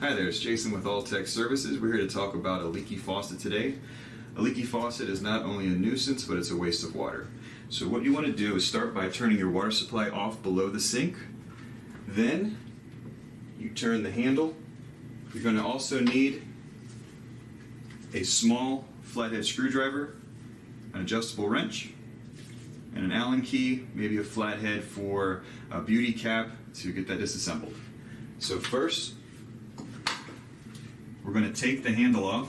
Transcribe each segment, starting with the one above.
Hi there, it's Jason with All Tech Services. We're here to talk about a leaky faucet today. A leaky faucet is not only a nuisance, but it's a waste of water. So what you want to do is start by turning your water supply off below the sink. Then you turn the handle. You're going to also need a small flathead screwdriver, an adjustable wrench, and an Allen key, maybe a flathead for a beauty cap to get that disassembled. So first, we're going to take the handle off.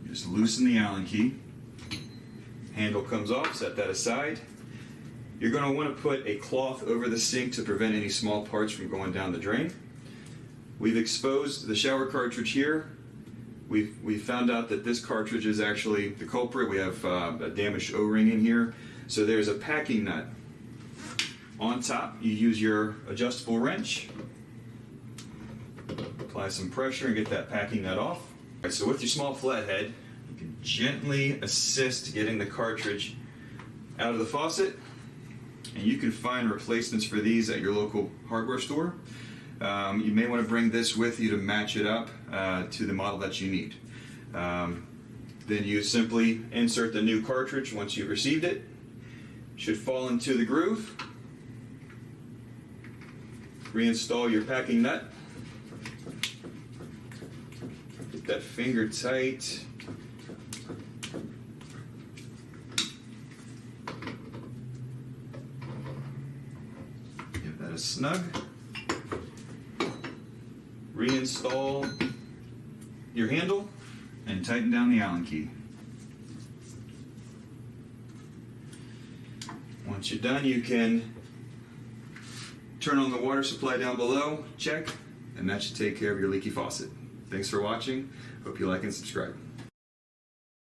Just loosen the Allen key. Handle comes off, set that aside. You're going to want to put a cloth over the sink to prevent any small parts from going down the drain. We've exposed the shower cartridge here. We found out that this cartridge is actually the culprit. We have a damaged O-ring in here. So there's a packing nut. On top, you use your adjustable wrench. Apply some pressure and get that packing nut off. All right, so with your small flathead, you can gently assist getting the cartridge out of the faucet. And you can find replacements for these at your local hardware store. You may want to bring this with you to match it up to the model that you need. Then you simply insert the new cartridge once you've received it. Should fall into the groove. Reinstall your packing nut. Get that finger tight. Give that a snug. Reinstall your handle and tighten down the Allen key. Once you're done, you can turn on the water supply down below, check, and that should take care of your leaky faucet. Thanks for watching. Hope you like and subscribe.